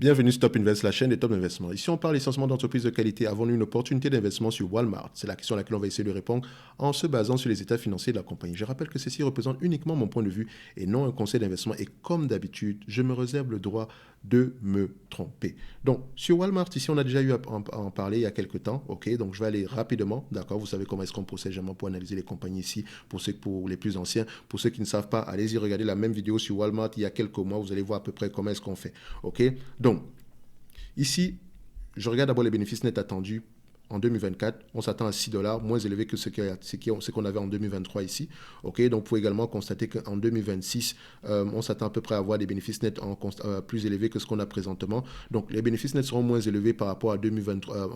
Bienvenue sur Top Invest, la chaîne des top investissements. Ici, on parle essentiellement d'entreprises de qualité. Avons-nous une opportunité d'investissement sur Walmart? C'est la question à laquelle on va essayer de répondre en se basant sur les états financiers de la compagnie. Je rappelle que ceci représente uniquement mon point de vue et non un conseil d'investissement. Et comme d'habitude, je me réserve le droit de me tromper. Donc, sur Walmart, ici, on a déjà eu à en parler il y a quelques temps. OK, donc je vais aller rapidement. D'accord, vous savez comment est-ce qu'on procède généralement pour analyser les compagnies ici. Pour les plus anciens, pour ceux qui ne savent pas, allez-y regarder la même vidéo sur Walmart il y a quelques mois. Vous allez voir à peu près comment est-ce qu'on fait. OK, donc, ici, je regarde d'abord les bénéfices nets attendus en 2024. On s'attend à 6 dollars, moins élevé que ce qu'on avait en 2023 ici. OK, donc vous pouvez également constater qu'en 2026, on s'attend à peu près à avoir des bénéfices nets plus élevés que ce qu'on a présentement. Donc les bénéfices nets seront moins élevés par rapport à 2023.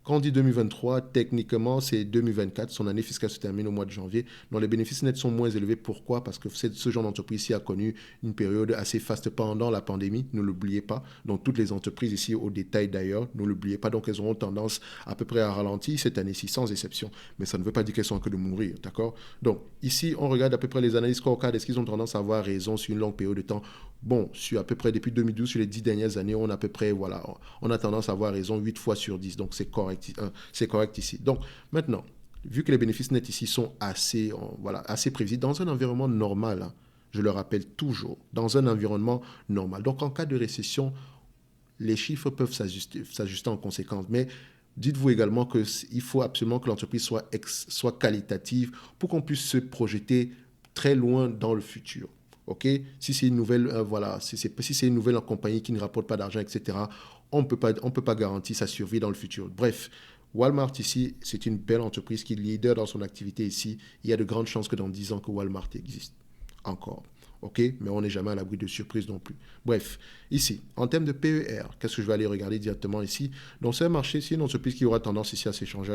Quand on dit 2023, techniquement, c'est 2024. Son année fiscale se termine au mois de janvier. Donc, les bénéfices nets sont moins élevés. Pourquoi? Parce que ce genre d'entreprise ici a connu une période assez faste pendant la pandémie. Ne l'oubliez pas. Donc, toutes les entreprises ici, au détail d'ailleurs, ne l'oubliez pas. Donc, elles auront tendance à peu près à ralentir cette année-ci, sans exception. Mais ça ne veut pas dire qu'elles sont en train de mourir. D'accord? Donc, ici, on regarde à peu près les analyses scorecard. Est-ce qu'ils ont tendance à avoir raison sur une longue période de temps? Bon, sur à peu près depuis 2012, sur les 10 dernières années, on a à peu près, voilà, on a tendance à avoir raison 8 fois sur 10. Donc, c'est correct ici. Donc, maintenant, vu que les bénéfices nets ici sont assez prévisibles, dans un environnement normal, hein, je le rappelle toujours, dans un environnement normal. Donc, en cas de récession, les chiffres peuvent s'ajuster en conséquence. Mais dites-vous également qu'il faut absolument que l'entreprise soit qualitative pour qu'on puisse se projeter très loin dans le futur. OK? Si c'est une nouvelle, si c'est une nouvelle compagnie qui ne rapporte pas d'argent, etc., on ne peut pas garantir sa survie dans le futur. Bref, Walmart ici, c'est une belle entreprise qui est leader dans son activité ici. Il y a de grandes chances que dans 10 ans que Walmart existe encore. OK? Mais on n'est jamais à l'abri de surprises non plus. Bref, ici, en termes de PER, qu'est-ce que je vais aller regarder directement ici? Donc, c'est un marché, c'est une entreprise qui aura tendance ici à s'échanger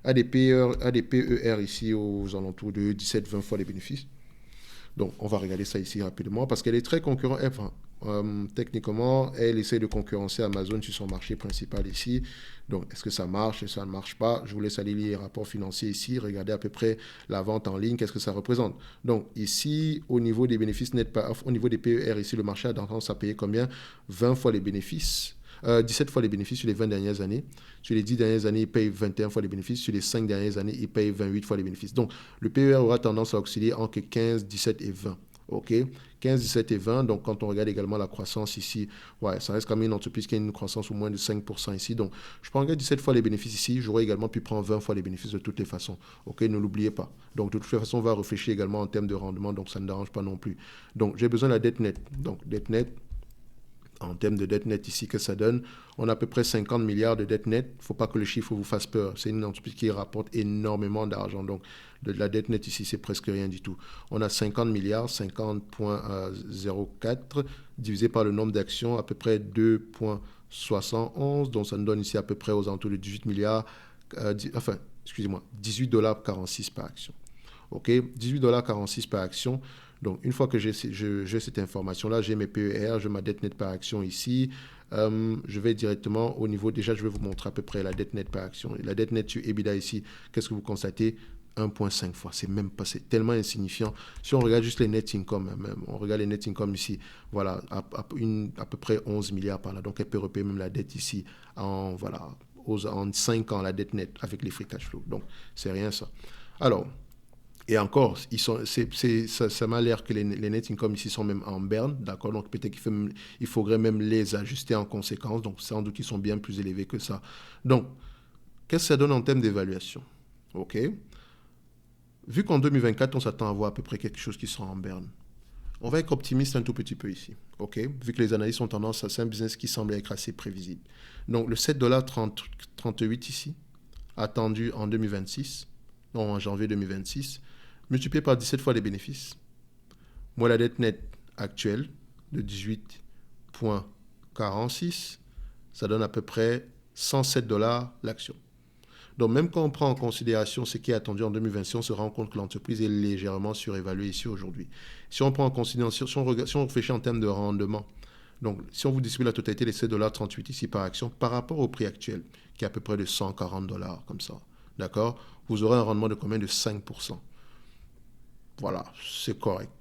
à des PER ici aux alentours de 17-20 fois les bénéfices. Donc, on va regarder ça ici rapidement parce qu'elle est très concurrente. Techniquement, elle essaie de concurrencer Amazon sur son marché principal ici. Donc, est-ce que ça marche? Est-ce que ça ne marche pas? Je vous laisse aller lire les rapports financiers ici. Regardez à peu près la vente en ligne. Qu'est-ce que ça représente? Donc, ici, au niveau des bénéfices nets, au niveau des PER, ici, le marché a tendance à payer combien? 20 fois les bénéfices. 17 fois les bénéfices sur les 20 dernières années. Sur les 10 dernières années, il paye 21 fois les bénéfices. Sur les 5 dernières années, il paye 28 fois les bénéfices. Donc, le PER aura tendance à osciller entre 15, 17 et 20. OK? 15, 17 et 20. Donc, quand on regarde également la croissance ici, ouais, ça reste quand même une entreprise qui a une croissance au moins de 5% ici. Donc, je prendrais 17 fois les bénéfices ici. J'aurais également pu prendre 20 fois les bénéfices de toutes les façons. OK? Ne l'oubliez pas. Donc, de toute façon, on va réfléchir également en termes de rendement. Donc, ça ne dérange pas non plus. Donc, j'ai besoin de la dette nette. Donc, dette nette. En termes de dette nette ici que ça donne, on a à peu près 50 milliards de dette nette. Il ne faut pas que le chiffre vous fasse peur. C'est une entreprise qui rapporte énormément d'argent. Donc, de la dette nette ici, c'est presque rien du tout. On a 50 milliards, 50,04 divisé par le nombre d'actions, à peu près 2,71. Donc, ça nous donne ici à peu près aux alentours de 18 milliards, excusez-moi, 18 dollars 46 par action. OK, 18,46 $ par action. Donc, une fois que j'ai cette information-là, j'ai mes PER, j'ai ma dette nette par action ici. Je vais directement au niveau, déjà, je vais vous montrer à peu près la dette nette par action. Et la dette nette sur EBITDA ici, qu'est-ce que vous constatez? 1,5 fois. C'est tellement insignifiant. Si on regarde juste les net income, même, on regarde les net income ici, voilà, à peu près 11 milliards par là. Donc, elle peut repayer même la dette ici en 5 ans, la dette nette avec les free cash flow. Donc, c'est rien ça. Alors, et encore, ça m'a l'air que les net income ici sont même en berne, d'accord? Donc peut-être qu'il faudrait même les ajuster en conséquence. Donc sans doute qu'ils sont bien plus élevés que ça. Donc, qu'est-ce que ça donne en termes d'évaluation? OK? Vu qu'en 2024, on s'attend à voir à peu près quelque chose qui sera en berne. On va être optimiste un tout petit peu ici, OK? Vu que les analystes ont tendance à... C'est un business qui semble être assez prévisible. Donc le 7,38 $ ici, attendu en 2026, non, en janvier 2026, multiplié par 17 fois les bénéfices. Moi, la dette nette actuelle de 18,46, ça donne à peu près 107 $ l'action. Donc, même quand on prend en considération ce qui est attendu en 2026, on se rend compte que l'entreprise est légèrement surévaluée ici aujourd'hui. Si on prend en considération, si on réfléchit en termes de rendement, donc si on vous distribue la totalité des 7,38 $ ici par action, par rapport au prix actuel, qui est à peu près de 140 $, comme ça, d'accord, vous aurez un rendement de combien? De 5%. Voilà, c'est correct.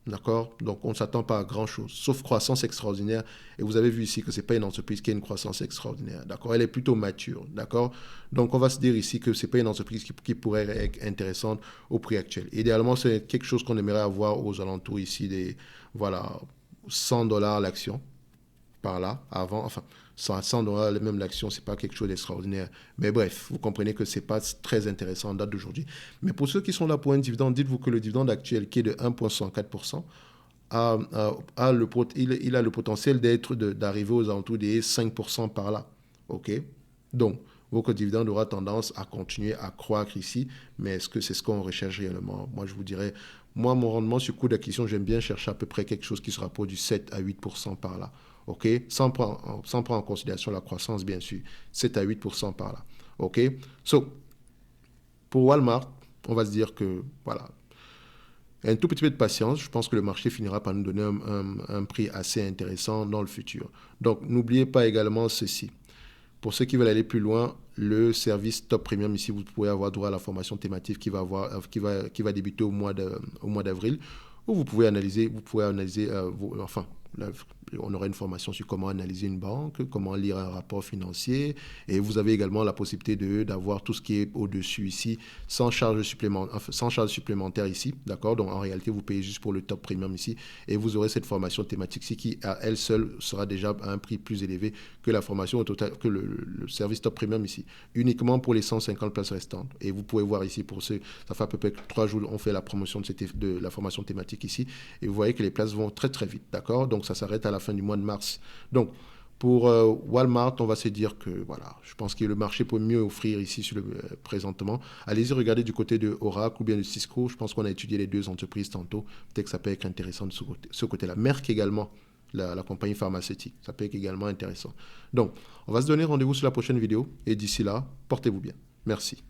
D'accord? Donc, on ne s'attend pas à grand-chose, sauf croissance extraordinaire. Et vous avez vu ici que ce n'est pas une entreprise qui a une croissance extraordinaire. D'accord? Elle est plutôt mature. D'accord? Donc, on va se dire ici que ce n'est pas une entreprise qui pourrait être intéressante au prix actuel. Idéalement, c'est quelque chose qu'on aimerait avoir aux alentours ici des, voilà, $100 l'action par là, avant, enfin, 100 $, même l'action, c'est pas quelque chose d'extraordinaire. Mais bref, vous comprenez que c'est pas très intéressant en date d'aujourd'hui. Mais pour ceux qui sont là pour un dividende, dites-vous que le dividende actuel, qui est de 1,64%, il a le potentiel d'arriver aux alentours des 5% par là. OK? Donc, votre dividende aura tendance à continuer à croître ici, mais est-ce que c'est ce qu'on recherche réellement? Moi, je vous dirais, moi, mon rendement sur coût d'acquisition, j'aime bien chercher à peu près quelque chose qui se rapproche du 7 à 8% par là. OK? Sans prendre en considération la croissance, bien sûr. 7 à 8% par là. OK? So, pour Walmart, on va se dire que, voilà, un tout petit peu de patience, je pense que le marché finira par nous donner un prix assez intéressant dans le futur. Donc, n'oubliez pas également ceci. Pour ceux qui veulent aller plus loin, le service Top Premium, ici, vous pouvez avoir droit à la formation thématique qui va débuter au mois d'avril, où vous pouvez analyser enfin, là, on aura une formation sur comment analyser une banque, comment lire un rapport financier, et vous avez également la possibilité d'avoir tout ce qui est au-dessus ici, sans charge supplémentaire ici, d'accord? Donc en réalité, vous payez juste pour le Top Premium ici, et vous aurez cette formation thématique ici qui, à elle seule, sera déjà à un prix plus élevé que la formation au total, que le service Top Premium ici, uniquement pour les 150 places restantes. Et vous pouvez voir ici, pour ceux, ça fait à peu près 3 jours, on fait la promotion de la formation thématique ici, et vous voyez que les places vont très très vite, d'accord? Donc ça s'arrête à la fin du mois de mars. Donc, pour Walmart, on va se dire que voilà, je pense que le marché peut mieux offrir ici présentement. Allez-y regarder du côté de Oracle ou bien de Cisco. Je pense qu'on a étudié les deux entreprises tantôt. Peut-être que ça peut être intéressant de ce côté-là. Merck également, la compagnie pharmaceutique. Ça peut être également intéressant. Donc, on va se donner rendez-vous sur la prochaine vidéo. Et d'ici là, portez-vous bien. Merci.